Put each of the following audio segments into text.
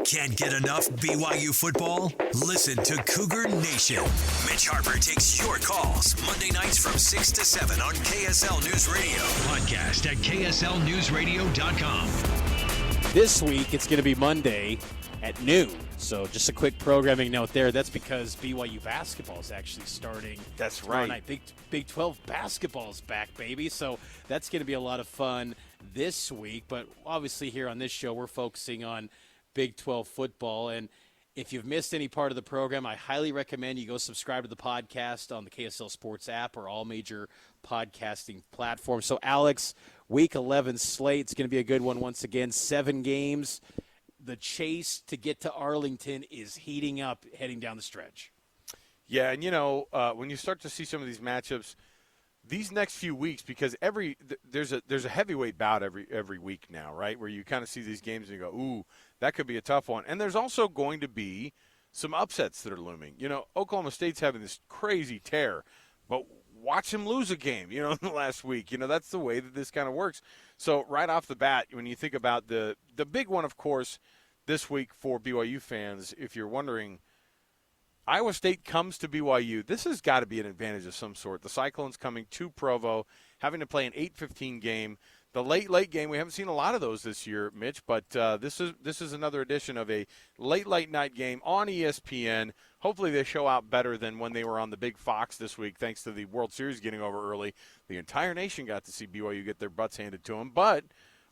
Can't get enough BYU football? Listen to Cougar Nation. Mitch Harper takes your calls Monday nights from 6 to 7 on KSL News Radio. Podcast at KSLNewsRadio.com. This week, it's going to be Monday at noon. So just a quick programming note there. That's because BYU basketball is actually starting. That's tomorrow right. Night. Big 12 basketball is back, baby. So that's going to be a lot of fun this week. But obviously here on this show, we're focusing on Big 12 football. And if you've missed any part of the program, I highly recommend you go subscribe to the podcast on the KSL Sports app or all major podcasting platforms. So, Alex, Week 11 slate, it's going to be a good one once again. 7 games. The chase to get to Arlington is heating up heading down the stretch. Yeah, and when you start to see some of these matchups, these next few weeks, because there's a heavyweight bout every week now, right? Where you kind of see these games and you go, ooh, that could be a tough one. And there's also going to be some upsets that are looming. Oklahoma State's having this crazy tear, but watch them lose a game, in the last week. That's the way that this kind of works. So right off the bat, when you think about the big one, of course, this week for BYU fans, if you're wondering, Iowa State comes to BYU. This has got to be an advantage of some sort. The Cyclones coming to Provo, having to play an 8:15 game. The late game, we haven't seen a lot of those this year, Mitch, but this is another edition of a late night game on ESPN. Hopefully they show out better than when they were on the Big Fox this week, thanks to the World Series getting over early. The entire nation got to see BYU get their butts handed to them. But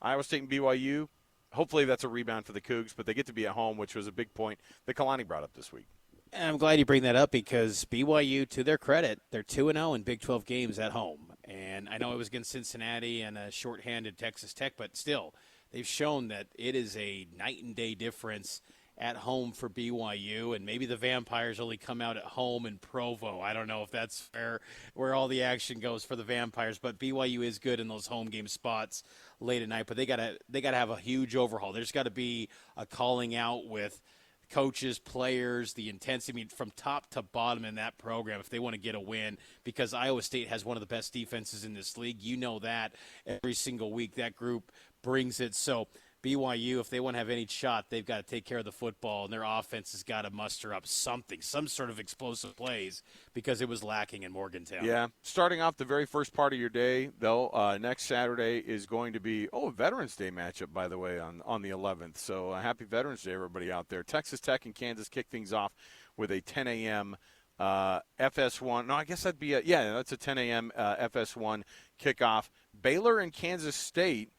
Iowa State and BYU, hopefully that's a rebound for the Cougs, but they get to be at home, which was a big point that Kalani brought up this week. And I'm glad you bring that up because BYU, to their credit, they're 2-0 in Big 12 games at home. And I know it was against Cincinnati and a shorthanded Texas Tech, but still, they've shown that it is a night and day difference at home for BYU. And maybe the Vampires only come out at home in Provo. I don't know if that's fair, where all the action goes for the Vampires, but BYU is good in those home game spots late at night. But they gotta have a huge overhaul. There's got to be a calling out with coaches, players, the intensity, from top to bottom in that program if they want to get a win, because Iowa State has one of the best defenses in this league. You know that every single week that group brings it. So BYU, if they want to have any shot, they've got to take care of the football, and their offense has got to muster up some sort of explosive plays because it was lacking in Morgantown. Yeah, starting off the very first part of your day, though, next Saturday is going to be, a Veterans Day matchup, by the way, on the 11th. So happy Veterans Day, everybody out there. Texas Tech and Kansas kick things off with a 10 a.m. FS1. No, I guess that'd be that's a 10 a.m. FS1 kickoff. Baylor and Kansas State.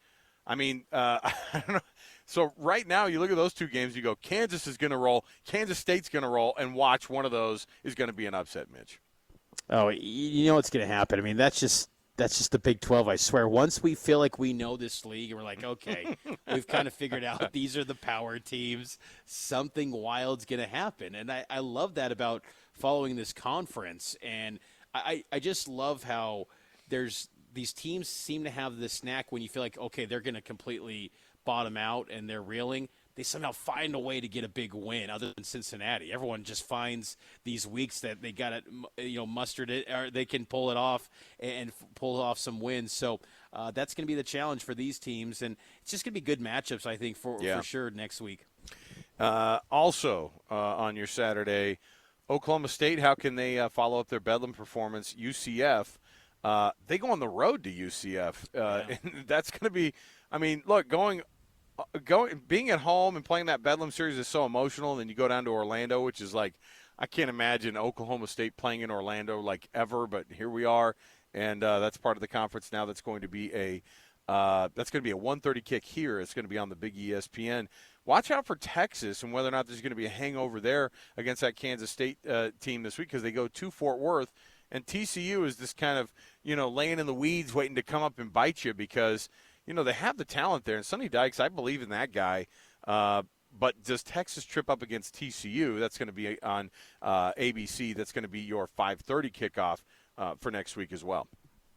I mean, I don't know. So right now, you look at those two games, you go, Kansas is going to roll, Kansas State's going to roll, and watch one of those is going to be an upset, Mitch. Oh, you know what's going to happen. I mean, that's just the Big 12, I swear. Once we feel like we know this league and we're like, okay, we've kind of figured out these are the power teams, something wild's going to happen. And I love that about following this conference. And I just love how these teams seem to have this knack when you feel like, okay, they're going to completely bottom out and they're reeling. They somehow find a way to get a big win other than Cincinnati. Everyone just finds these weeks that they got it, mustered it, or they can pull it off and pull off some wins. So that's going to be the challenge for these teams. And it's just going to be good matchups, I think, for sure next week. Also on your Saturday, Oklahoma State, how can they follow up their Bedlam performance? UCF. They go on the road to UCF. And that's going to be, look, being at home and playing that Bedlam series is so emotional. And then you go down to Orlando, which is like, I can't imagine Oklahoma State playing in Orlando like ever, but here we are. And that's part of the conference now. That's going to be a 1:30 kick here. It's going to be on the big ESPN. Watch out for Texas and whether or not there's going to be a hangover there against that Kansas State team this week, because they go to Fort Worth. And TCU is this kind of, laying in the weeds waiting to come up and bite you because, they have the talent there. And Sonny Dykes, I believe in that guy. But does Texas trip up against TCU? That's going to be on ABC. That's going to be your 5:30 kickoff for next week as well.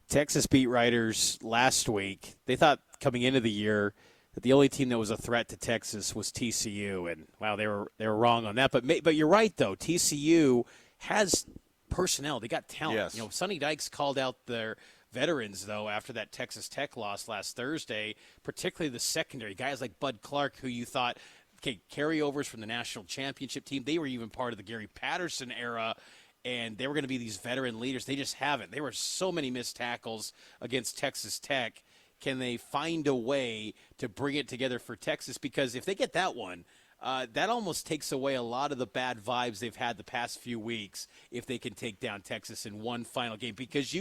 Texas beat writers last week, they thought coming into the year that the only team that was a threat to Texas was TCU. And, wow, they were wrong on that. But you're right, though. TCU has personnel. They got talent. Yes. Sonny Dykes called out their veterans, though, after that Texas Tech loss last Thursday, particularly the secondary. Guys like Bud Clark, who you thought carryovers from the national championship team. They were even part of the Gary Patterson era, and they were going to be these veteran leaders. They just haven't. There were so many missed tackles against Texas Tech. Can they find a way to bring it together for Texas? Because if they get that one, that almost takes away a lot of the bad vibes they've had the past few weeks if they can take down Texas in one final game. Because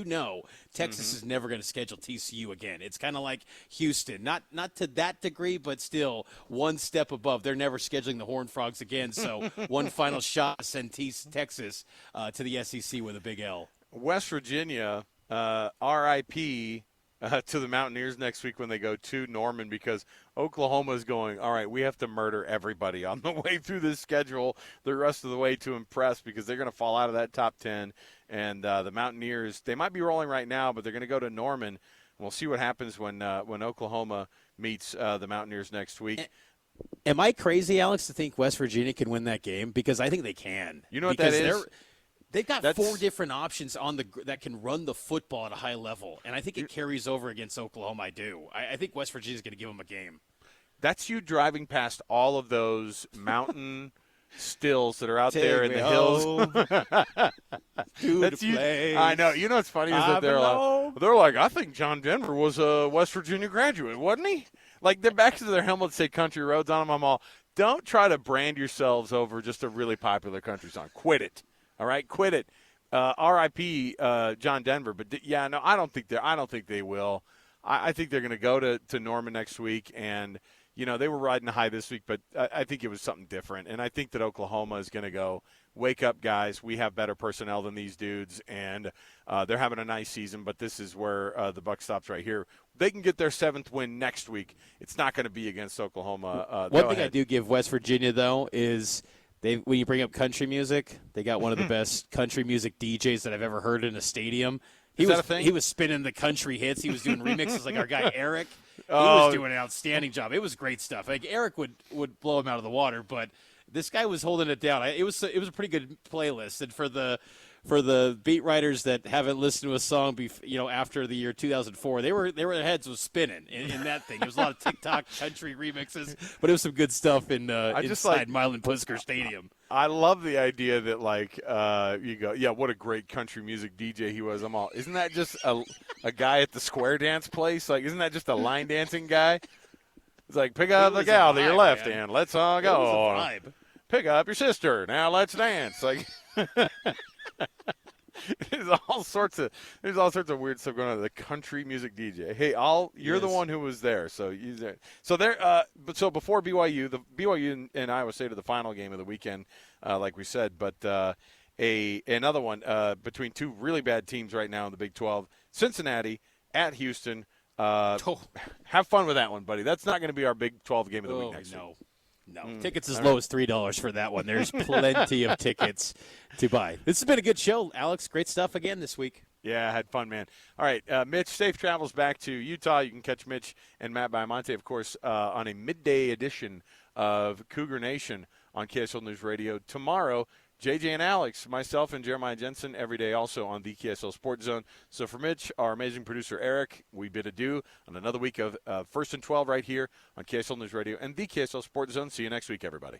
Texas is never going to schedule TCU again. It's kind of like Houston. Not to that degree, but still one step above. They're never scheduling the Horned Frogs again. So one final shot to send Texas to the SEC with a big L. West Virginia, RIP. To the Mountaineers next week when they go to Norman, because Oklahoma is going, all right, we have to murder everybody on the way through this schedule the rest of the way to impress, because they're going to fall out of that top 10. And the Mountaineers, they might be rolling right now, but they're going to go to Norman. We'll see what happens when Oklahoma meets the Mountaineers next week. Am I crazy, Alex, to think West Virginia can win that game? Because I think they can. You know what that is? They've got four different options that can run the football at a high level, and I think it carries over against Oklahoma. I think West Virginia's going to give them a game. That's you driving past all of those mountain stills that are out there in the hills. That's you. I know. You know what's funny is that they're like, I think John Denver was a West Virginia graduate, wasn't he? Like, they're back to their helmets say country roads on them. I'm all, don't try to brand yourselves over just a really popular country song. Quit it. All right, quit it. R.I.P. John Denver, but I don't think they will. I think they're going to go to Norman next week, and they were riding high this week, but I think it was something different, and I think that Oklahoma is going to go, wake up, guys. We have better personnel than these dudes, and they're having a nice season, but this is where the buck stops right here. They can get their 7th win next week. It's not going to be against Oklahoma. One thing I do give West Virginia, though, is when you bring up country music, they got one of the best country music DJs that I've ever heard in a stadium. He was spinning the country hits. He was doing remixes like our guy Eric. He was doing an outstanding job. It was great stuff. Like Eric would blow him out of the water, but this guy was holding it down. It was a pretty good playlist, and for the beat writers that haven't listened to a song, after the year 2004, their heads was spinning in that thing. There was a lot of TikTok country remixes, but it was some good stuff inside Milan Pusker Stadium. I love the idea that you go, yeah, what a great country music DJ he was. I'm all, isn't that just a guy at the square dance place? Like, isn't that just a line dancing guy? It's like, pick up the gal to your left, man. And let's all go. It was a vibe. Pick up your sister. Now let's dance. Like. There's all sorts of weird stuff going on. The country music DJ. Hey, you're the one who was there, so So before BYU, the BYU and Iowa State are the final game of the weekend, like we said. But another one between two really bad teams right now in the Big 12. Cincinnati at Houston. Have fun with that one, buddy. That's not going to be our Big 12 game of the week next week. No. Tickets as low as $3 for that one. There's plenty of tickets to buy. This has been a good show, Alex. Great stuff again this week. Yeah, I had fun, man. All right, Mitch, safe travels back to Utah. You can catch Mitch and Matt Baiamonte, of course, on a midday edition of Cougar Nation on KSL News Radio tomorrow. JJ and Alex, myself, and Jeremiah Jensen every day also on the KSL Sports Zone. So for Mitch, our amazing producer Eric, we bid adieu on another week of First and 12 right here on KSL News Radio and the KSL Sports Zone. See you next week, everybody.